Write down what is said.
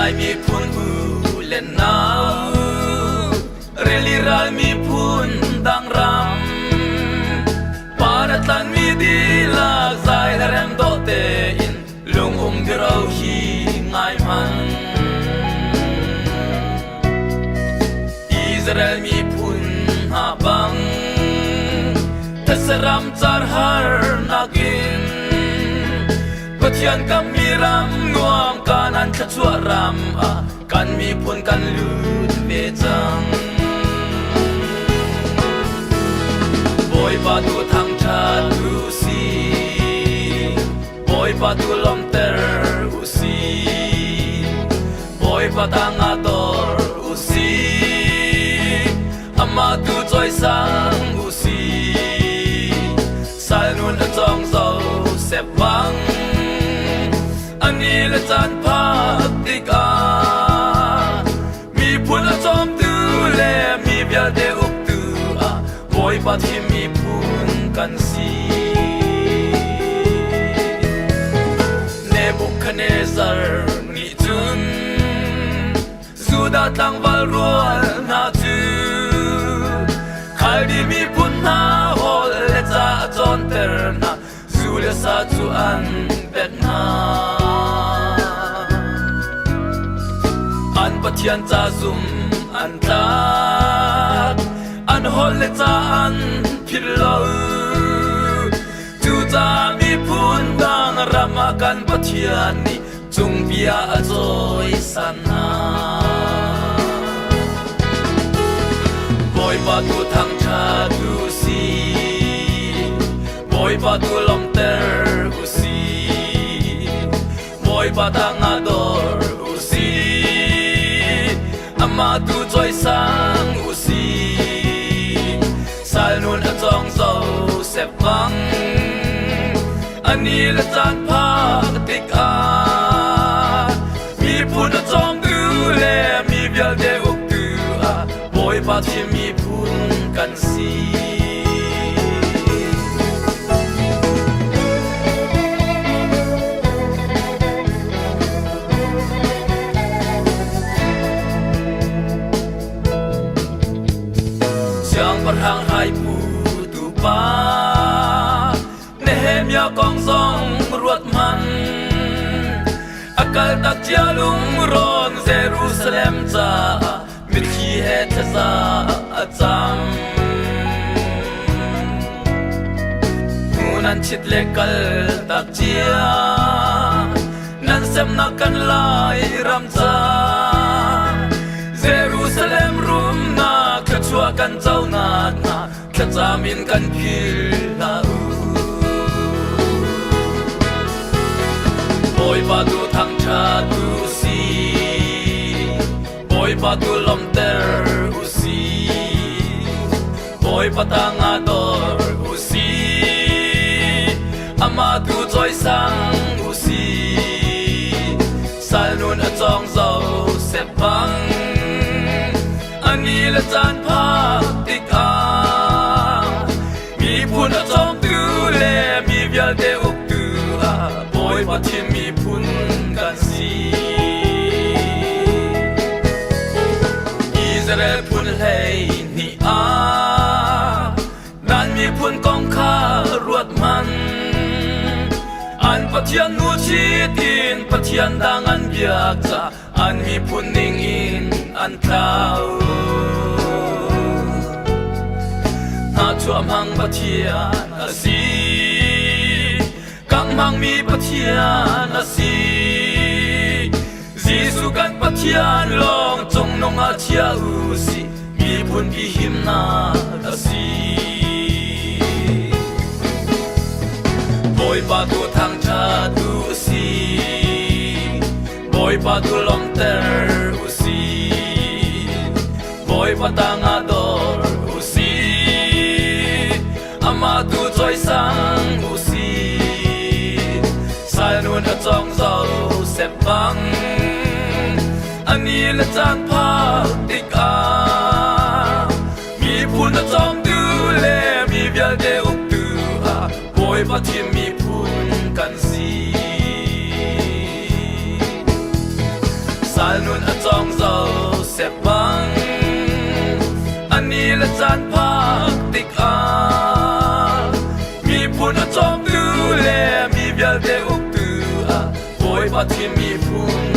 ายมีพูนอูเล่นน้ำเรลิรายมีพูนดังรำปาราตันมีดีลากใจและเรมโตเตอินลุงดิเราฮีง่ายมันอิสราเอลมีพูนหาบังเทสรำจาร์ฮาร์นักินก็เทียนกับมีรำงวงการอันชัวรำกันมีพูนกันลุดเวจังบอยปาตูทางชาดูซีบอยปาตูลมเตอร์อุซีบอยปาตังอาดอร์อุซีอามาตูจอยสังอุซีสายนุ่นจองเจ้าเสพวังอันนี้ละจันพักติกามีพูนจอมตูเลมีเบียเดอุกตูบอยปาที่มีพูนกันซีเนบุคเนซาร์นิจุนสุดาตังวาลรัวนาจูใครที่มีพูนหาโฮเลจ่าจอนเตอร์นาสุเลสาจูอันเบ็ดนาอันปะเทียนจ่าซุมอันตาอันโฮเลจ่าอันพิลาจูจ่ามีพูนดังรามากันปะเทียนนี้จงเบียจอยสันนาบอยปาตูทางชาดูซีบอยปาตูลมเตอร์อุซีบอยปาตังอาดอร์อุซีอามาตูจอยสังอุซีสายนุ่นจองเจ้าเสพวังอันนี้ละจันพักติกามีพูนจอมดูเลมีเบียเดอุกตูบอยปาที่มีพูนกันซีSiang berhang hai putu pa Nehemia kong song ruat man Akal tak jalung ron Jerusalem ca Mitki het za atam Munan chit lekal tak jia Nan sem nakan lai ram ca Jerusalem rum na Chua kan zau na na Kha min kan phil na Boy pa tu thang cha tu si Boy pa tu lom ter u si Boy pa tang ador u si Ama tu choi sang u si Sal nun a chong zau sep bang Ani la chan phak tik a Mi phun a chom tu le mi bial de uk tu a Boy pa thi mi phun kan si Israel phun lei ni a Nan mi phun kong kha ruat man An pathian nu chi tin pathian dang an biak cha An mi phun ning in an thao Na chuam hang pathian asi Kang mang mi pathian asi Jisu kan pathian long chong nong a chia u si Mi phun pi him na asi Boy pa tu thang cha tu si Boy pa tu lom ter u si Boy pa tang ador u si Ama tu choi sang u si Sai nun a chong zau sep bang Ani la chan phak tik a Mi phun a chong tu le mi bial de uk tu a Boy pa thi mi phun kan si สายนุ่นอจองเจ้าเสบบังอันนี้ละจานภาคติกอามีพูนอจองดูแลมีเบียดเดอุกตืออาโอยปะที่มีพูน